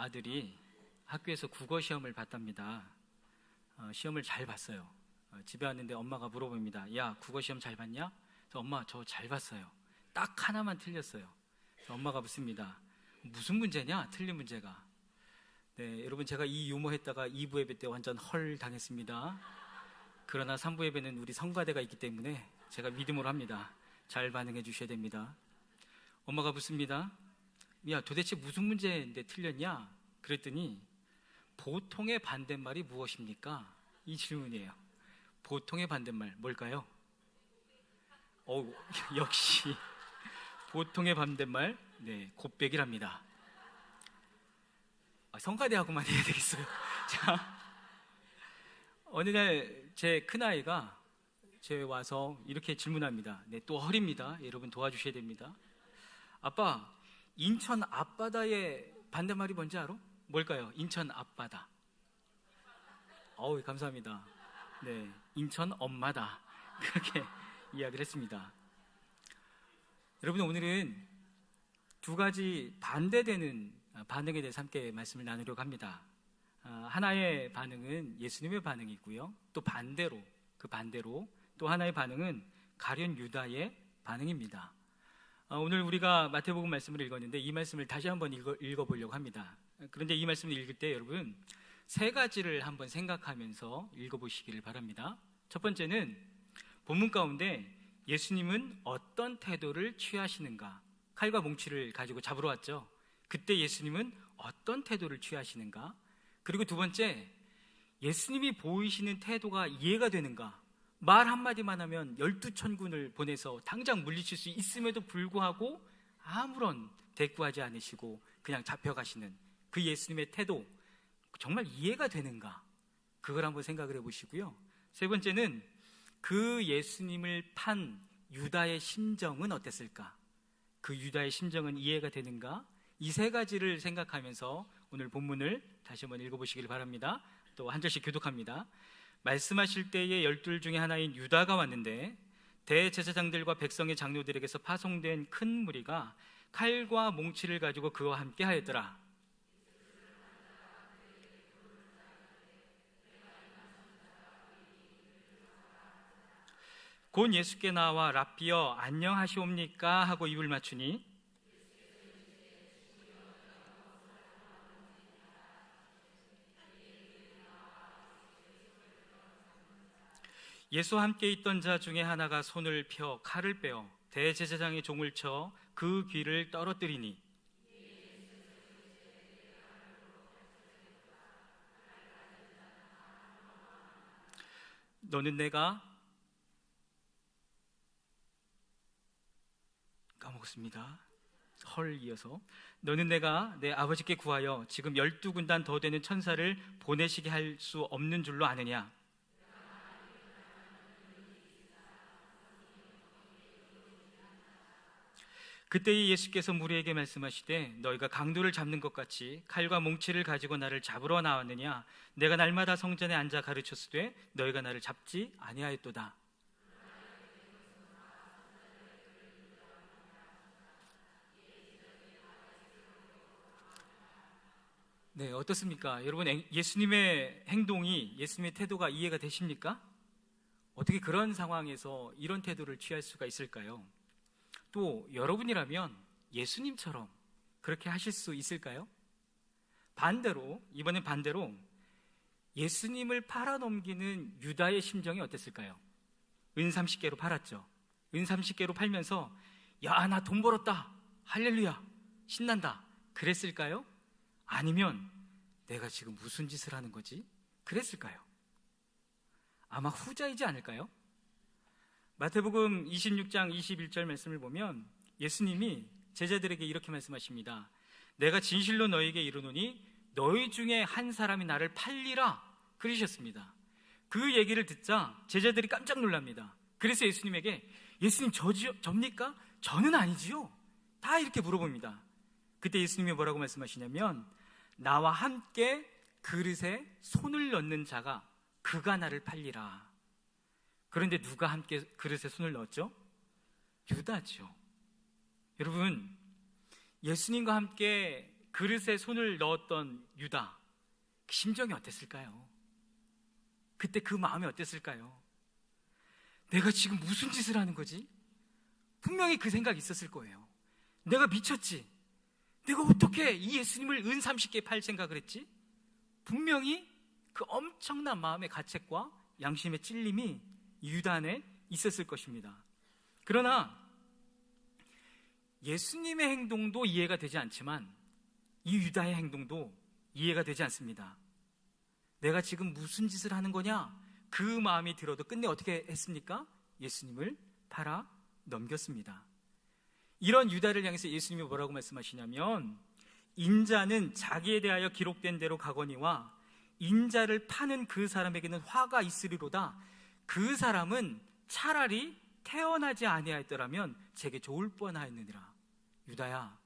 아들이 학교에서 국어 시험을 봤답니다. 시험을 잘 봤어요. 집에 왔는데 엄마가 물어봅니다. 야, 국어 시험 잘 봤냐? 그래서 엄마, 저 잘 봤어요. 딱 하나만 틀렸어요. 그래서 엄마가 묻습니다. 무슨 문제냐? 틀린 문제가. 네, 여러분, 제가 이 유머했다가 2부 예배 때 완전 헐 당했습니다. 그러나 3부 예배는 우리 성가대가 있기 때문에 제가 믿음으로 합니다. 잘 반응해 주셔야 됩니다. 엄마가 묻습니다. 야, 도대체 무슨 문제인데 틀렸냐? 그랬더니 보통의 반대말이 무엇입니까? 이 질문이에요. 보통의 반대말 뭘까요? 역시 보통의 반대말, 네, 곱빼기랍니다. 성가대하고만 해야 되겠어요. 자, 어느 날 제 큰아이가 제 와서 이렇게 질문합니다. 네, 또 헐입니다. 여러분 도와주셔야 됩니다. 아빠, 인천 앞바다의 반대말이 뭔지 알아? 뭘까요? 인천 앞바다. 감사합니다. 네, 인천 엄마다. 그렇게 이야기를 했습니다. 여러분, 오늘은 두 가지 반대되는 반응에 대해서 함께 말씀을 나누려고 합니다. 하나의 반응은 예수님의 반응이 있고요. 또 그 반대로 또 하나의 반응은 가룟 유다의 반응입니다. 오늘 우리가 마태복음 말씀을 읽었는데 이 말씀을 다시 한번 읽어보려고 합니다. 그런데 이 말씀을 읽을 때 여러분 세 가지를 한번 생각하면서 읽어보시기를 바랍니다. 첫 번째는 본문 가운데 예수님은 어떤 태도를 취하시는가? 칼과 몽치를 가지고 잡으러 왔죠. 그때 예수님은 어떤 태도를 취하시는가? 그리고 두 번째, 예수님이 보이시는 태도가 이해가 되는가? 말 한마디만 하면 12천군을 보내서 당장 물리칠 수 있음에도 불구하고 아무런 대꾸하지 않으시고 그냥 잡혀가시는 그 예수님의 태도, 정말 이해가 되는가? 그걸 한번 생각을 해보시고요. 세 번째는 그 예수님을 판 유다의 심정은 어땠을까? 그 유다의 심정은 이해가 되는가? 이 세 가지를 생각하면서 오늘 본문을 다시 한번 읽어보시길 바랍니다. 또 한 절씩 교독합니다. 말씀하실 때에 12 중에 하나인 유다가 왔는데 대제사장들과 백성의 장로들에게서 파송된 큰 무리가 칼과 몽치를 가지고 그와 함께 하였더라. 곧 예수께 나와 랍비여 안녕하시옵니까 하고 입을 맞추니 예수와 함께 있던 자 중에 하나가 손을 펴 칼을 빼어 대제사장의 종을 쳐 그 귀를 떨어뜨리니 너는 내가 까먹었습니다. 헐 이어서 너는 내가 내 아버지께 구하여 지금 12군단 더 되는 천사를 보내시게 할 수 없는 줄로 아느냐? 그때 예수께서 무리에게 말씀하시되 너희가 강도를 잡는 것 같이 칼과 몽치를 가지고 나를 잡으러 나왔느냐? 내가 날마다 성전에 앉아 가르쳤으되 너희가 나를 잡지 아니하였도다. 네, 어떻습니까? 여러분, 예수님의 행동이, 예수님의 태도가 이해가 되십니까? 어떻게 그런 상황에서 이런 태도를 취할 수가 있을까요? 또 여러분이라면 예수님처럼 그렇게 하실 수 있을까요? 이번엔 반대로 예수님을 팔아넘기는 유다의 심정이 어땠을까요? 은 30개로 팔았죠. 은 30개로 팔면서 야, 나 돈 벌었다, 할렐루야, 신난다, 그랬을까요? 아니면 내가 지금 무슨 짓을 하는 거지? 그랬을까요? 아마 후자이지 않을까요? 마태복음 26장 21절 말씀을 보면 예수님이 제자들에게 이렇게 말씀하십니다. 내가 진실로 너희에게 이르노니 너희 중에 한 사람이 나를 팔리라 그러셨습니다. 그 얘기를 듣자 제자들이 깜짝 놀랍니다. 그래서 예수님에게 예수님 접니까? 저는 아니지요. 다 이렇게 물어봅니다. 그때 예수님이 뭐라고 말씀하시냐면 나와 함께 그릇에 손을 넣는 자가 그가 나를 팔리라. 그런데 누가 함께 그릇에 손을 넣었죠? 유다죠. 여러분, 예수님과 함께 그릇에 손을 넣었던 유다, 그 심정이 어땠을까요? 그때 그 마음이 어땠을까요? 내가 지금 무슨 짓을 하는 거지? 분명히 그 생각이 있었을 거예요. 내가 미쳤지? 내가 어떻게 이 예수님을 은 30개 팔 생각을 했지? 분명히 그 엄청난 마음의 가책과 양심의 찔림이 유다 안에 있었을 것입니다. 그러나 예수님의 행동도 이해가 되지 않지만 이 유다의 행동도 이해가 되지 않습니다. 내가 지금 무슨 짓을 하는 거냐? 그 마음이 들어도 끝내 어떻게 했습니까? 예수님을 팔아 넘겼습니다. 이런 유다를 향해서 예수님이 뭐라고 말씀하시냐면, 인자는 자기에 대하여 기록된 대로 가거니와 인자를 파는 그 사람에게는 화가 있으리로다. 그 사람은 차라리 태어나지 아니하였더라면 제게 좋을 뻔하였느니라. 유다야,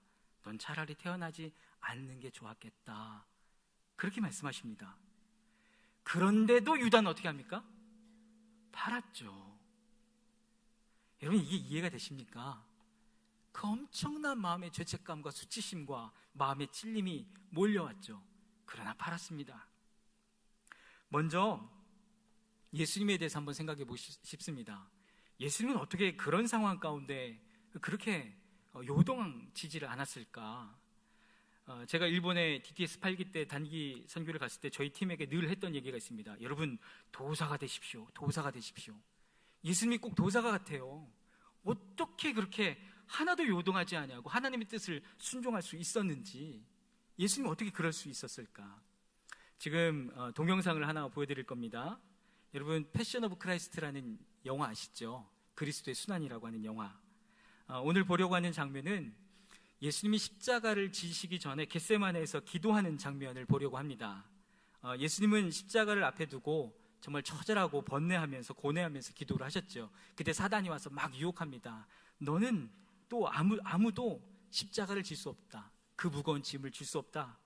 넌 차라리 태어나지 않는 게 좋았겠다. 그렇게 말씀하십니다. 그런데도 유다는 어떻게 합니까? 팔았죠. 여러분, 이게 이해가 되십니까? 그 엄청난 마음의 죄책감과 수치심과 마음의 찔림이 몰려왔죠. 그러나 팔았습니다. 먼저 예수님에 대해서 한번 생각해 보고 싶습니다. 예수님은 어떻게 그런 상황 가운데 그렇게 요동치지를 않았을까? 제가 일본에 DTS 8기 때 단기 선교를 갔을 때 저희 팀에게 늘 했던 얘기가 있습니다. 여러분, 도사가 되십시오. 도사가 되십시오. 예수님이 꼭 도사가 같아요. 어떻게 그렇게 하나도 요동하지 아니하고 하나님의 뜻을 순종할 수 있었는지, 예수님이 어떻게 그럴 수 있었을까? 지금 동영상을 하나 보여드릴 겁니다. 여러분, 패션 오브 크라이스트라는 영화 아시죠? 그리스도의 순환이라고 하는 영화. 오늘 보려고 하는 장면은 예수님이 십자가를 지시기 전에 겟세마네에서 기도하는 장면을 보려고 합니다. 예수님은 십자가를 앞에 두고 정말 처절하고 번뇌하면서 고뇌하면서 기도를 하셨죠. 그때 사단이 와서 막 유혹합니다. 너는 또 아무도 십자가를 질 수 없다. 그 무거운 짐을 질 수 없다.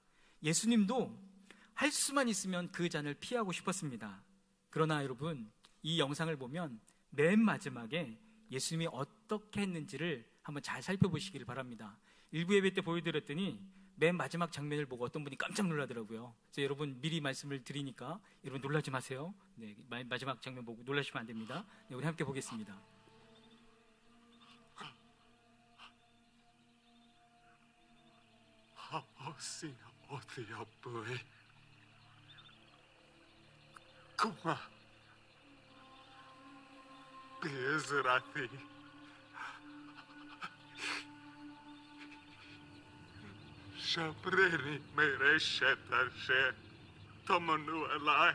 예수님도 할 수만 있으면 그 잔을 피하고 싶었습니다. 그러나 여러분, 이 영상을 보면 맨 마지막에 예수님이 어떻게 했는지를 한번 잘 살펴보시기를 바랍니다. 일부 예배 때 보여드렸더니 맨 마지막 장면을 보고 어떤 분이 깜짝 놀라더라고요. 그래서 여러분, 미리 말씀을 드리니까 여러분 놀라지 마세요. 네, 마지막 장면 보고 놀라시면 안 됩니다. 네, 우리 함께 보겠습니다. Sinä otia pui. Kuma. Bezrati. Shabreni mere shetarşe. Tomonu elay.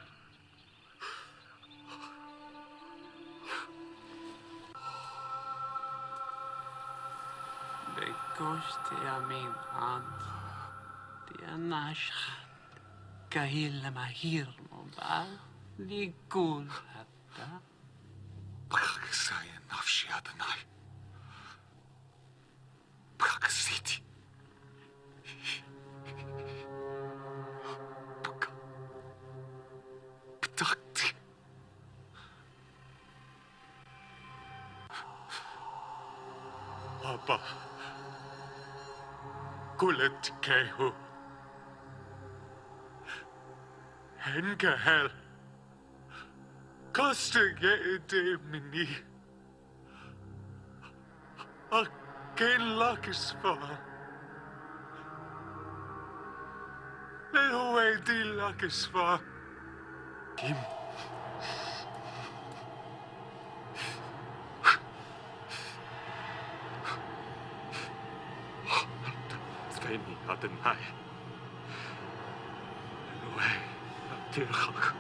بكشت يمين عند نشخت كهيل مهير مبع ليقول حتى Bıraksayı nafşi adınay. Bıraksaydı. Bıraktı. Baba. Kulet kehu. Engel. Kastige edemini. Akken lakis var. Lehuwe di lakis var. Kim? Sveni Adonai. Lehuwe atirchak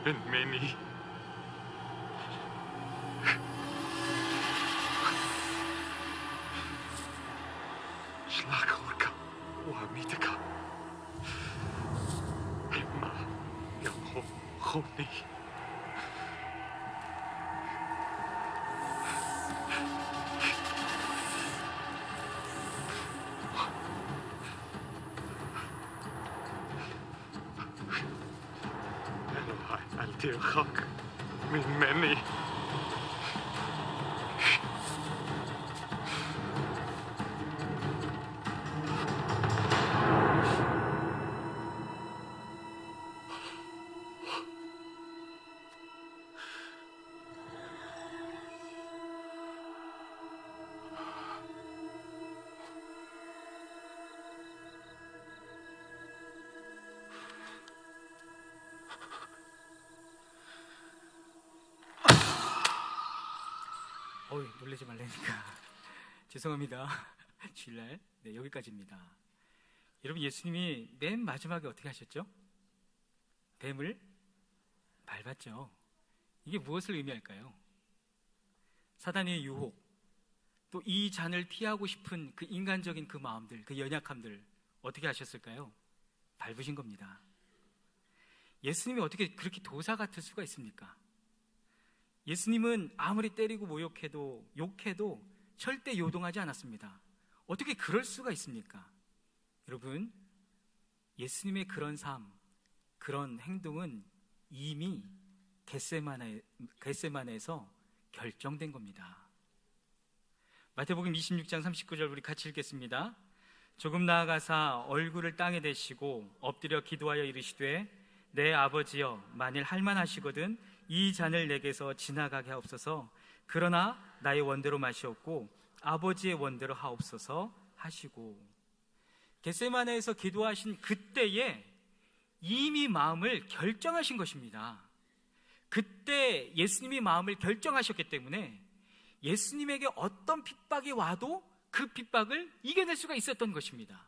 en meni. Schlagorka, Uamitica. Emma, Yaho, Honi. Elohai, Altirchak, min meni. 놀라지 말라니까. 죄송합니다. 주일날 여기까지입니다. 여러분, 예수님이 맨 마지막에 어떻게 하셨죠? 뱀을 밟았죠. 이게 무엇을 의미할까요? 사단의 유혹, 또 이 잔을 피하고 싶은 그 인간적인 그 마음들, 그 연약함들 어떻게 하셨을까요? 밟으신 겁니다. 예수님이 어떻게 그렇게 도사 같을 수가 있습니까? 예수님은 아무리 때리고 모욕해도 욕해도 절대 요동하지 않았습니다. 어떻게 그럴 수가 있습니까? 여러분, 예수님의 그런 삶, 그런 행동은 이미 겟세마네에서 결정된 겁니다. 마태복음 26장 39절 우리 같이 읽겠습니다. 조금 나아가사 얼굴을 땅에 대시고 엎드려 기도하여 이르시되 내 아버지여, 만일 할만하시거든 이 잔을 내게서 지나가게 하옵소서. 그러나 나의 원대로 마시옵고 아버지의 원대로 하옵소서 하시고, 겟세마네에서 기도하신 그때에 이미 마음을 결정하신 것입니다. 그때 예수님이 마음을 결정하셨기 때문에 예수님에게 어떤 핍박이 와도 그 핍박을 이겨낼 수가 있었던 것입니다.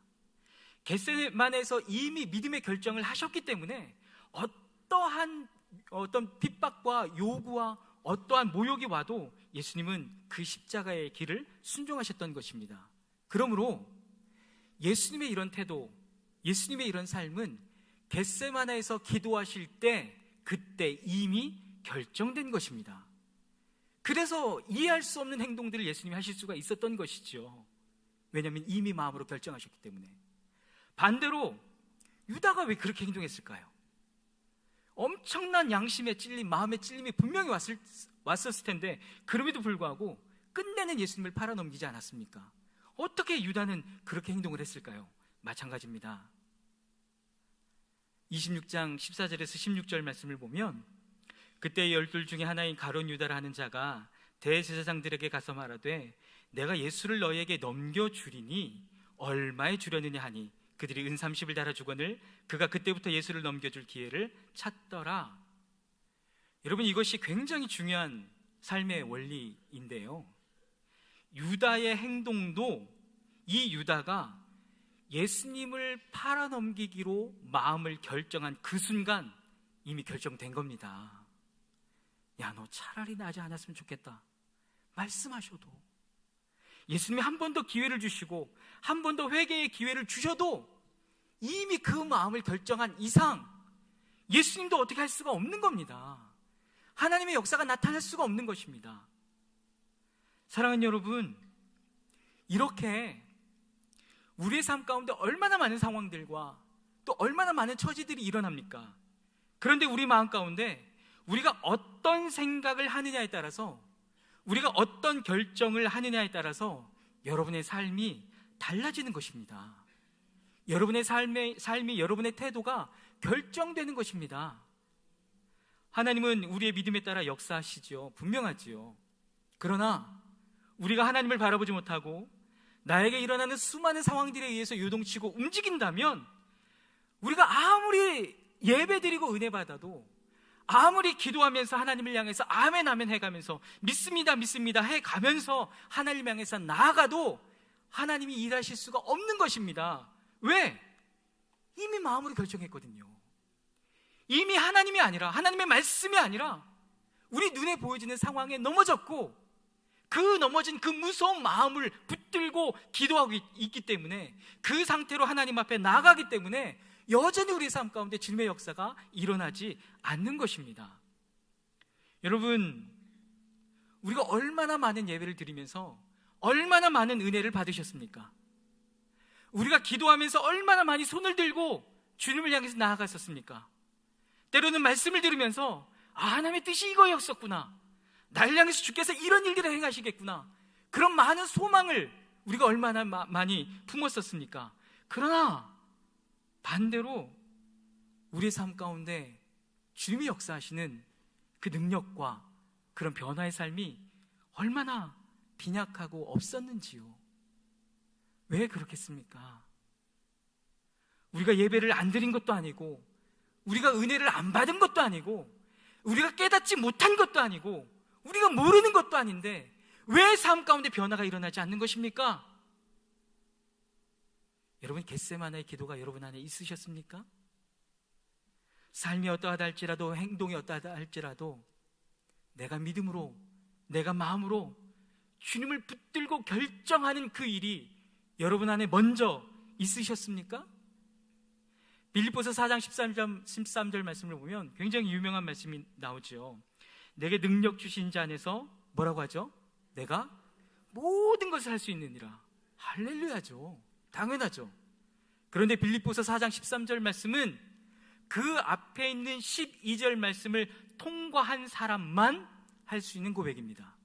겟세마네에서 이미 믿음의 결정을 하셨기 때문에 어떤 핍박과 요구와 어떠한 모욕이 와도 예수님은 그 십자가의 길을 순종하셨던 것입니다. 그러므로 예수님의 이런 태도, 예수님의 이런 삶은 겟세마네에서 기도하실 때 그때 이미 결정된 것입니다. 그래서 이해할 수 없는 행동들을 예수님이 하실 수가 있었던 것이죠. 왜냐하면 이미 마음으로 결정하셨기 때문에. 반대로 유다가 왜 그렇게 행동했을까요? 엄청난 양심에 찔림, 마음의 찔림이 분명히 왔었을 텐데 그럼에도 불구하고 끝내는 예수님을 팔아넘기지 않았습니까? 어떻게 유다는 그렇게 행동을 했을까요? 마찬가지입니다. 26장 14절에서 16절 말씀을 보면, 그때 12 중에 하나인 가룟 유다라 하는 자가 대제사장들에게 가서 말하되 내가 예수를 너희에게 넘겨주리니 얼마에 주려느냐 하니 그들이 은 30을 달아주거늘 그가 그때부터 예수를 넘겨줄 기회를 찾더라. 여러분, 이것이 굉장히 중요한 삶의 원리인데요, 유다의 행동도 이 유다가 예수님을 팔아넘기기로 마음을 결정한 그 순간 이미 결정된 겁니다. 야, 너 차라리 나지 않았으면 좋겠다 말씀하셔도, 예수님이 한 번 더 기회를 주시고 한 번 더 회개의 기회를 주셔도 이미 그 마음을 결정한 이상 예수님도 어떻게 할 수가 없는 겁니다. 하나님의 역사가 나타날 수가 없는 것입니다. 사랑하는 여러분, 이렇게 우리의 삶 가운데 얼마나 많은 상황들과 또 얼마나 많은 처지들이 일어납니까? 그런데 우리 마음 가운데 우리가 어떤 생각을 하느냐에 따라서, 우리가 어떤 결정을 하느냐에 따라서 여러분의 삶이 달라지는 것입니다. 여러분의 삶이 여러분의 태도가 결정되는 것입니다. 하나님은 우리의 믿음에 따라 역사하시죠. 분명하지요. 그러나 우리가 하나님을 바라보지 못하고 나에게 일어나는 수많은 상황들에 의해서 요동치고 움직인다면, 우리가 아무리 예배드리고 은혜 받아도, 아무리 기도하면서 하나님을 향해서 아멘 아멘 해가면서 믿습니다 믿습니다 해가면서 하나님 향해서 나아가도 하나님이 일하실 수가 없는 것입니다. 왜? 이미 마음으로 결정했거든요. 이미 하나님이 아니라, 하나님의 말씀이 아니라 우리 눈에 보여지는 상황에 넘어졌고, 그 넘어진 그 무서운 마음을 붙들고 기도하고 있기 때문에, 그 상태로 하나님 앞에 나아가기 때문에 여전히 우리 삶 가운데 주님의 역사가 일어나지 않는 것입니다. 여러분, 우리가 얼마나 많은 예배를 드리면서 얼마나 많은 은혜를 받으셨습니까? 우리가 기도하면서 얼마나 많이 손을 들고 주님을 향해서 나아갔었습니까? 때로는 말씀을 들으면서 하나님의 뜻이 이거였었구나, 나를 향해서 주께서 이런 일들을 행하시겠구나, 그런 많은 소망을 우리가 얼마나 많이 품었었습니까? 그러나 반대로 우리의 삶 가운데 주님이 역사하시는 그 능력과 그런 변화의 삶이 얼마나 빈약하고 없었는지요. 왜 그렇겠습니까? 우리가 예배를 안 드린 것도 아니고, 우리가 은혜를 안 받은 것도 아니고, 우리가 깨닫지 못한 것도 아니고, 우리가 모르는 것도 아닌데 왜 삶 가운데 변화가 일어나지 않는 것입니까? 여러분, 겟세마네의 기도가 여러분 안에 있으셨습니까? 삶이 어떠하다 할지라도, 행동이 어떠하다 할지라도 내가 믿음으로, 내가 마음으로 주님을 붙들고 결정하는 그 일이 여러분 안에 먼저 있으셨습니까? 빌립보서 4장 13절 말씀을 보면 굉장히 유명한 말씀이 나오죠. 내게 능력 주신 자 안에서 뭐라고 하죠? 내가 모든 것을 할 수 있느니라. 할렐루야죠. 당연하죠. 그런데 빌립보서 4장 13절 말씀은 그 앞에 있는 12절 말씀을 통과한 사람만 할 수 있는 고백입니다.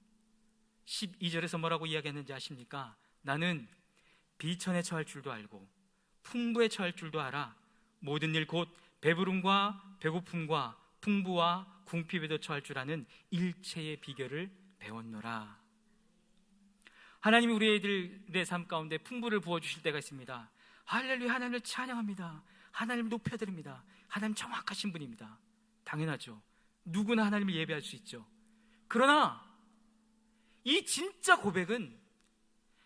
12절에서 뭐라고 이야기했는지 아십니까? 나는 비천에 처할 줄도 알고 풍부에 처할 줄도 알아. 모든 일 곧 배부름과 배고픔과 풍부와 궁핍에도 처할 줄 아는 일체의 비결을 배웠노라. 하나님이 우리 애들의 삶 가운데 풍부를 부어주실 때가 있습니다. 할렐루야, 하나님을 찬양합니다. 하나님을 높여드립니다. 하나님 정확하신 분입니다. 당연하죠. 누구나 하나님을 예배할 수 있죠. 그러나 이 진짜 고백은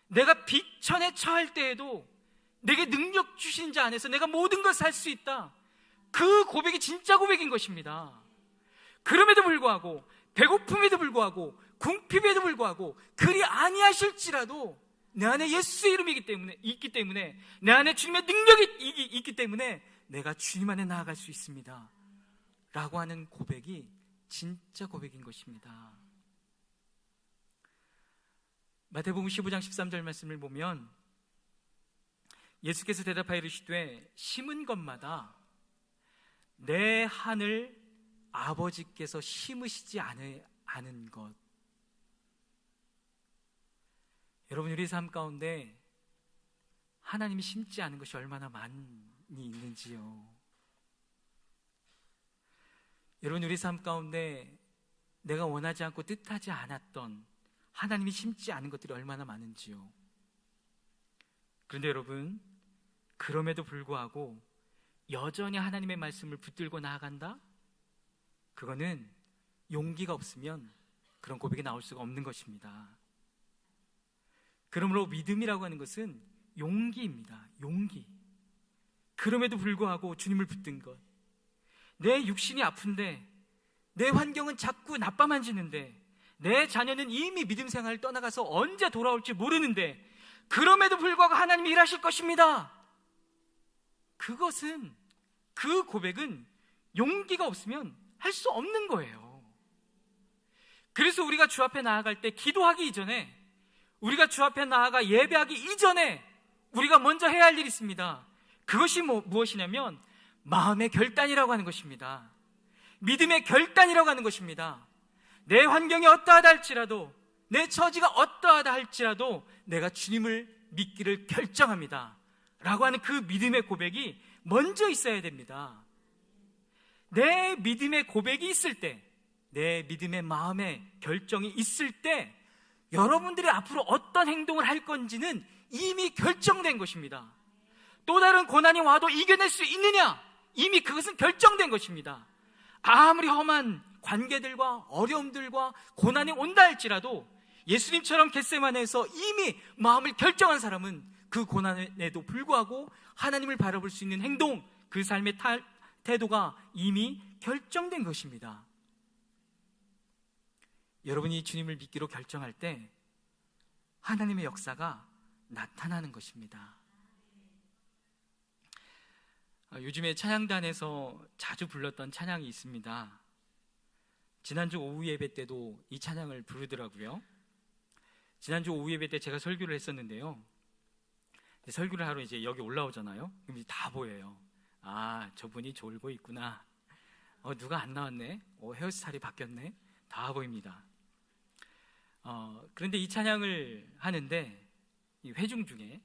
내가 비천에 처할 때에도 내게 능력 주신 자 안에서 내가 모든 것을 할 수 있다. 그 고백이 진짜 고백인 것입니다. 그럼에도 불구하고, 배고픔에도 불구하고, 궁핍에도 불구하고 그리 아니하실지라도 내 안에 예수의 이름이 있기 때문에 내 안에 주님의 능력이 있기 때문에 내가 주님 안에 나아갈 수 있습니다 라고 하는 고백이 진짜 고백인 것입니다. 마태복음 15장 13절 말씀을 보면 예수께서 대답하여 이르시되 심은 것마다 내 하늘 아버지께서 심으시지 않은 것. 여러분, 우리 삶 가운데 하나님이 심지 않은 것이 얼마나 많이 있는지요. 여러분, 우리 삶 가운데 내가 원하지 않고 뜻하지 않았던 하나님이 심지 않은 것들이 얼마나 많은지요. 그런데 여러분, 그럼에도 불구하고 여전히 하나님의 말씀을 붙들고 나아간다? 그거는 용기가 없으면 그런 고백이 나올 수가 없는 것입니다. 그러므로 믿음이라고 하는 것은 용기입니다. 용기. 그럼에도 불구하고 주님을 붙든 것. 내 육신이 아픈데, 내 환경은 자꾸 나빠만 지는데, 내 자녀는 이미 믿음 생활을 떠나가서 언제 돌아올지 모르는데 그럼에도 불구하고 하나님이 일하실 것입니다. 그것은, 그 고백은 용기가 없으면 할 수 없는 거예요. 그래서 우리가 주 앞에 나아갈 때 기도하기 이전에, 우리가 주 앞에 나아가 예배하기 이전에 우리가 먼저 해야 할 일이 있습니다. 그것이 무엇이냐면 마음의 결단이라고 하는 것입니다. 믿음의 결단이라고 하는 것입니다. 내 환경이 어떠하다 할지라도, 내 처지가 어떠하다 할지라도 내가 주님을 믿기를 결정합니다 라고 하는 그 믿음의 고백이 먼저 있어야 됩니다. 내 믿음의 고백이 있을 때, 내 믿음의 마음의 결정이 있을 때 여러분들이 앞으로 어떤 행동을 할 건지는 이미 결정된 것입니다. 또 다른 고난이 와도 이겨낼 수 있느냐? 이미 그것은 결정된 것입니다. 아무리 험한 관계들과 어려움들과 고난이 온다 할지라도 예수님처럼 겟세마네에서 이미 마음을 결정한 사람은 그 고난에도 불구하고 하나님을 바라볼 수 있는 행동, 그 삶의 태도가 이미 결정된 것입니다. 여러분이 주님을 믿기로 결정할 때 하나님의 역사가 나타나는 것입니다. 요즘에 찬양단에서 자주 불렀던 찬양이 있습니다. 지난주 오후 예배 때도 이 찬양을 부르더라고요. 지난주 오후 예배 때 제가 설교를 했었는데요. 설교를 하러 이제 여기 올라오잖아요. 그럼 이제 다 보여요. 아, 저분이 졸고 있구나. 누가 안 나왔네. 헤어스타일이 바뀌었네. 다 보입니다. 그런데 이 찬양을 하는데 이 회중 중에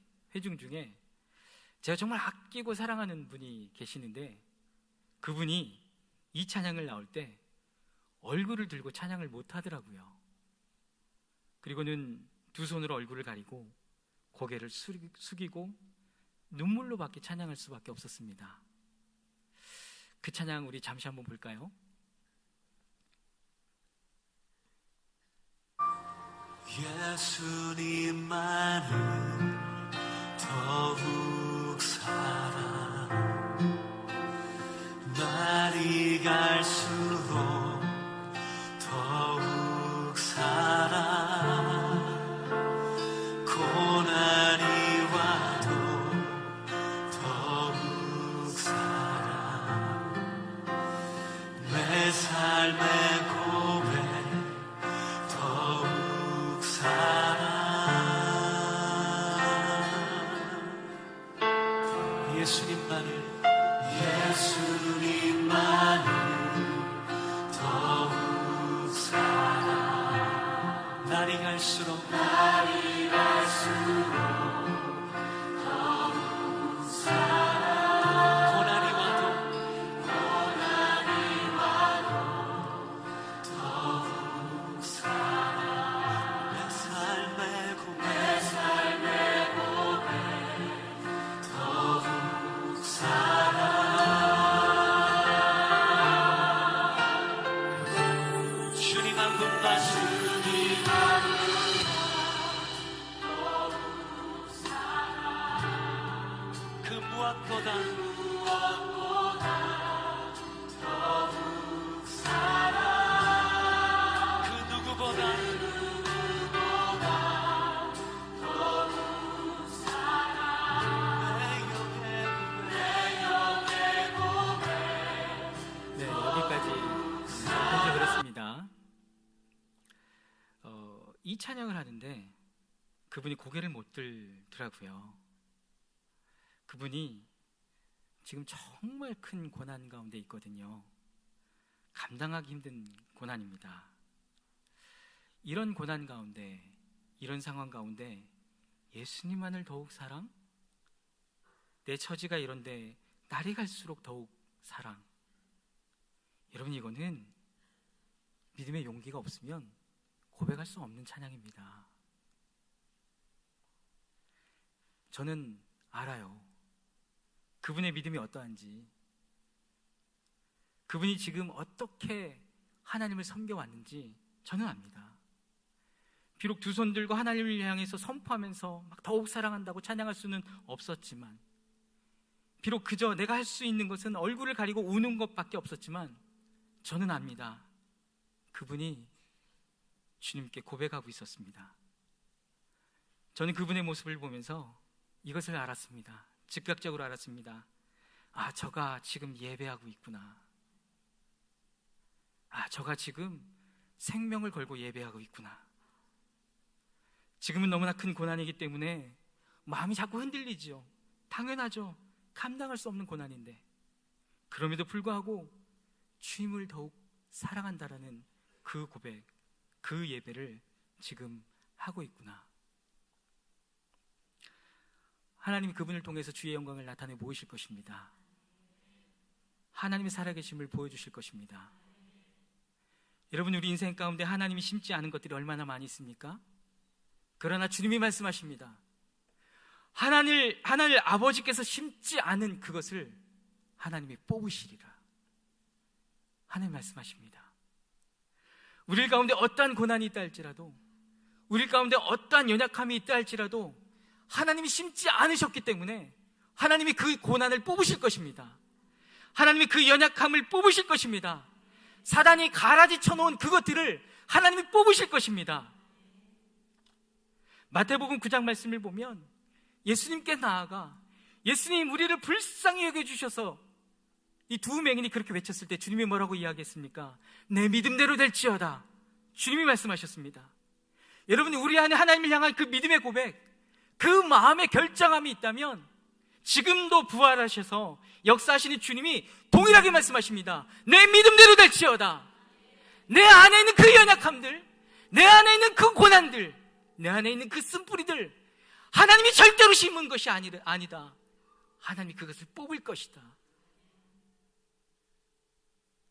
제가 정말 아끼고 사랑하는 분이 계시는데 그분이 이 찬양을 나올 때 얼굴을 들고 찬양을 못 하더라고요. 그리고는 두 손으로 얼굴을 가리고 고개를 숙이고 눈물로밖에 찬양할 수밖에 없었습니다. 그 찬양 우리 잠시 한번 볼까요? 예수님만을 더욱 사랑 날이 갈수록 더욱 사랑 고난이 와도 더욱 사랑 내 삶의 고백 더욱 사랑 예수님만을 더욱 사랑 날이 갈수록 더욱 사랑 고난이 와도 더욱 사랑 내 삶의 고백 더욱 사랑 주님 한 분만 그 무엇보다 더욱 사랑 그 누구보다 더욱 사랑 내 영의 고백 네, 여기까지 편집을 했습니다. 이 찬양을 하는데 그분이 고개를 못 들더라고요. 그분이 지금 정말 큰 고난 가운데 있거든요. 감당하기 힘든 고난입니다. 이런 고난 가운데, 이런 상황 가운데 예수님만을 더욱 사랑? 내 처지가 이런데 날이 갈수록 더욱 사랑. 여러분, 이거는 믿음의 용기가 없으면 고백할 수 없는 찬양입니다. 저는 알아요. 그분의 믿음이 어떠한지, 그분이 지금 어떻게 하나님을 섬겨왔는지 저는 압니다. 비록 두 손 들고 하나님을 향해서 선포하면서 막 더욱 사랑한다고 찬양할 수는 없었지만, 비록 그저 내가 할 수 있는 것은 얼굴을 가리고 우는 것밖에 없었지만, 저는 압니다. 그분이 주님께 고백하고 있었습니다. 저는 그분의 모습을 보면서 이것을 알았습니다. 즉각적으로 알았습니다. 아, 저가 지금 예배하고 있구나. 아, 저가 지금 생명을 걸고 예배하고 있구나. 지금은 너무나 큰 고난이기 때문에 마음이 자꾸 흔들리지요. 당연하죠. 감당할 수 없는 고난인데, 그럼에도 불구하고 주님을 더욱 사랑한다라는 그 고백, 그 예배를 지금 하고 있구나. 하나님이 그분을 통해서 주의 영광을 나타내 보이실 것입니다. 하나님의 살아계심을 보여주실 것입니다. 여러분, 우리 인생 가운데 하나님이 심지 않은 것들이 얼마나 많이 있습니까? 그러나 주님이 말씀하십니다. 하나님 아버지께서 심지 않은 그것을 하나님이 뽑으시리라. 하나님 말씀하십니다. 우리 가운데 어떠한 고난이 있다 할지라도, 우리 가운데 어떠한 연약함이 있다 할지라도 하나님이 심지 않으셨기 때문에 하나님이 그 고난을 뽑으실 것입니다. 하나님이 그 연약함을 뽑으실 것입니다. 사단이 가라지 쳐놓은 그것들을 하나님이 뽑으실 것입니다. 마태복음 9장 말씀을 보면 예수님께 나아가, 예수님 우리를 불쌍히 여겨주셔서, 이 두 맹인이 그렇게 외쳤을 때 주님이 뭐라고 이야기했습니까? 내 믿음대로 될지어다. 주님이 말씀하셨습니다. 여러분, 우리 안에 하나님을 향한 그 믿음의 고백, 그 마음의 결정함이 있다면 지금도 부활하셔서 역사하시는 주님이 동일하게 말씀하십니다. 내 믿음대로 될지어다. 내 안에 있는 그 연약함들, 내 안에 있는 그 고난들, 내 안에 있는 그 쓴뿌리들, 하나님이 절대로 심은 것이 아니다. 하나님이 그것을 뽑을 것이다.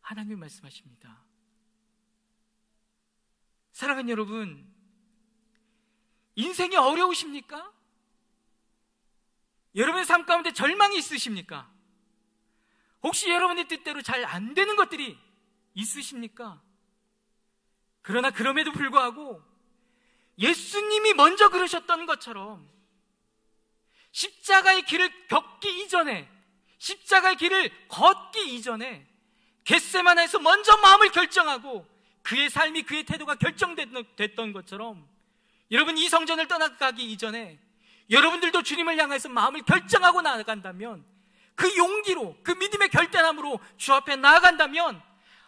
하나님이 말씀하십니다. 사랑하는 여러분, 인생이 어려우십니까? 여러분의 삶 가운데 절망이 있으십니까? 혹시 여러분의 뜻대로 잘 안 되는 것들이 있으십니까? 그러나 그럼에도 불구하고 예수님이 먼저 그러셨던 것처럼 십자가의 길을 겪기 이전에, 십자가의 길을 걷기 이전에 겟세마네에서 먼저 마음을 결정하고 그의 삶이, 그의 태도가 결정됐던 것처럼 여러분, 이 성전을 떠나가기 이전에 여러분들도 주님을 향해서 마음을 결정하고 나아간다면, 그 용기로, 그 믿음의 결단함으로 주 앞에 나아간다면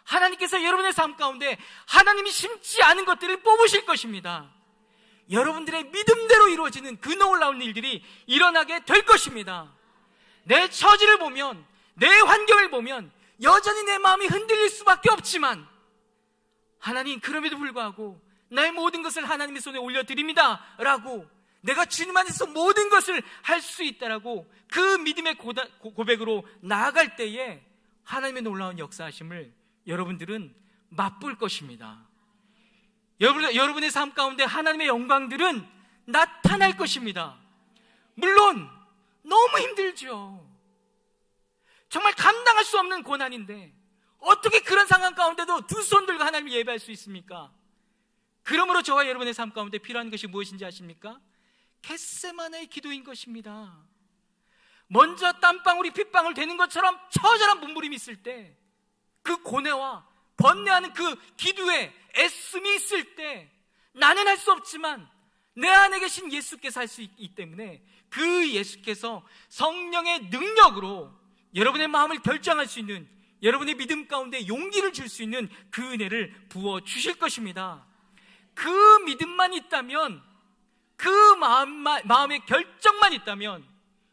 하나님께서 여러분의 삶 가운데 하나님이 심지 않은 것들을 뽑으실 것입니다. 여러분들의 믿음대로 이루어지는 그 놀라운 일들이 일어나게 될 것입니다. 내 처지를 보면, 내 환경을 보면 여전히 내 마음이 흔들릴 수밖에 없지만, 하나님, 그럼에도 불구하고 나의 모든 것을 하나님의 손에 올려드립니다 라고, 내가 주님 안에서 모든 것을 할 수 있다라고 그 믿음의 고백으로 나아갈 때에 하나님의 놀라운 역사하심을 여러분들은 맛볼 것입니다. 여러분의 삶 가운데 하나님의 영광들은 나타날 것입니다. 물론 너무 힘들죠. 정말 감당할 수 없는 고난인데 어떻게 그런 상황 가운데도 두 손 들고 하나님을 예배할 수 있습니까? 그러므로 저와 여러분의 삶 가운데 필요한 것이 무엇인지 아십니까? 겟세마네의 기도인 것입니다. 먼저 땀방울이 핏방울 되는 것처럼 처절한 몸부림이 있을 때, 그 고뇌와 번뇌하는 그 기도에 애씀이 있을 때, 나는 할 수 없지만 내 안에 계신 예수께서 할 수 있기 때문에 그 예수께서 성령의 능력으로 여러분의 마음을 결정할 수 있는, 여러분의 믿음 가운데 용기를 줄 수 있는 그 은혜를 부어 주실 것입니다. 그 믿음만 있다면, 그 마음의 결정만 있다면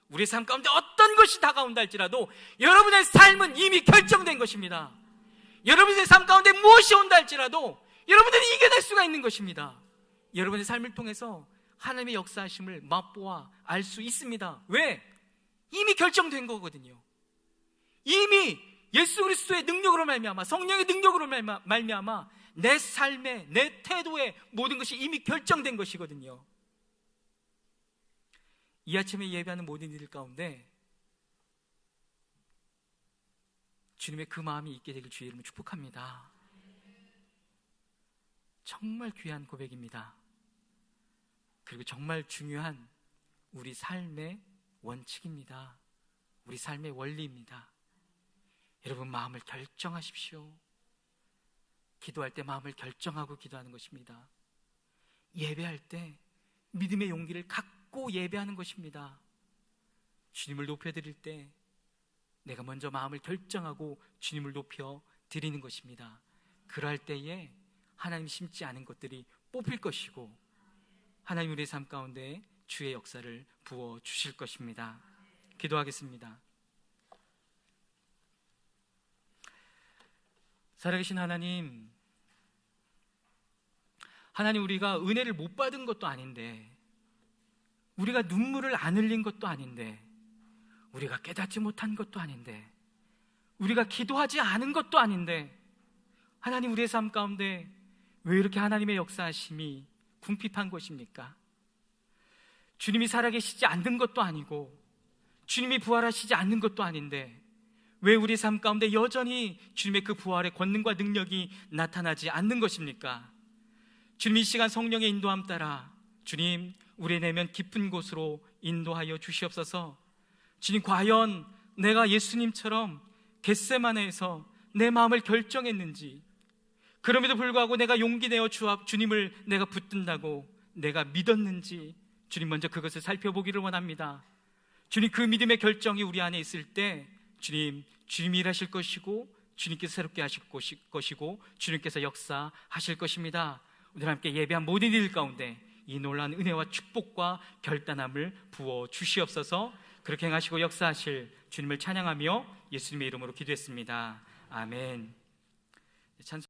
우리 삶 가운데 어떤 것이 다가온다 할지라도 여러분의 삶은 이미 결정된 것입니다. 여러분의 삶 가운데 무엇이 온다 할지라도 여러분들이 이겨낼 수가 있는 것입니다. 여러분의 삶을 통해서 하나님의 역사하심을 맛보아 알 수 있습니다. 왜? 이미 결정된 거거든요. 이미 예수 그리스도의 능력으로 말미암아, 성령의 능력으로 말미암아 내 삶에, 내 태도에 모든 것이 이미 결정된 것이거든요. 이 아침에 예배하는 모든 이들 가운데 주님의 그 마음이 있게 되길 주의 이름으로 축복합니다. 정말 귀한 고백입니다. 그리고 정말 중요한 우리 삶의 원칙입니다. 우리 삶의 원리입니다. 여러분, 마음을 결정하십시오. 기도할 때 마음을 결정하고 기도하는 것입니다. 예배할 때 믿음의 용기를 갖고 예배하는 것입니다. 주님을 높여드릴 때 내가 먼저 마음을 결정하고 주님을 높여 드리는 것입니다. 그럴 때에 하나님 심지 않은 것들이 뽑힐 것이고 하나님 우리의 삶 가운데 주의 역사를 부어 주실 것입니다. 기도하겠습니다. 살아계신 하나님, 우리가 은혜를 못 받은 것도 아닌데, 우리가 눈물을 안 흘린 것도 아닌데, 우리가 깨닫지 못한 것도 아닌데, 우리가 기도하지 않은 것도 아닌데, 하나님, 우리의 삶 가운데 왜 이렇게 하나님의 역사하심이 궁핍한 것입니까? 주님이 살아계시지 않는 것도 아니고 주님이 부활하시지 않는 것도 아닌데 왜 우리 삶 가운데 여전히 주님의 그 부활의 권능과 능력이 나타나지 않는 것입니까? 주님, 이 시간 성령의 인도함 따라 주님, 우리의 내면 깊은 곳으로 인도하여 주시옵소서. 주님, 과연 내가 예수님처럼 겟세마네에서 내 마음을 결정했는지, 그럼에도 불구하고 내가 용기 내어 주님을 내가 붙든다고 내가 믿었는지, 주님 먼저 그것을 살펴보기를 원합니다. 주님, 그 믿음의 결정이 우리 안에 있을 때 주님이 일하실 것이고 주님께서 새롭게 하실 것이고 주님께서 역사하실 것입니다. 오늘 함께 예배한 모든 이들 가운데 이 놀라운 은혜와 축복과 결단함을 부어 주시옵소서. 그렇게 행하시고 역사하실 주님을 찬양하며 예수님의 이름으로 기도했습니다. 아멘.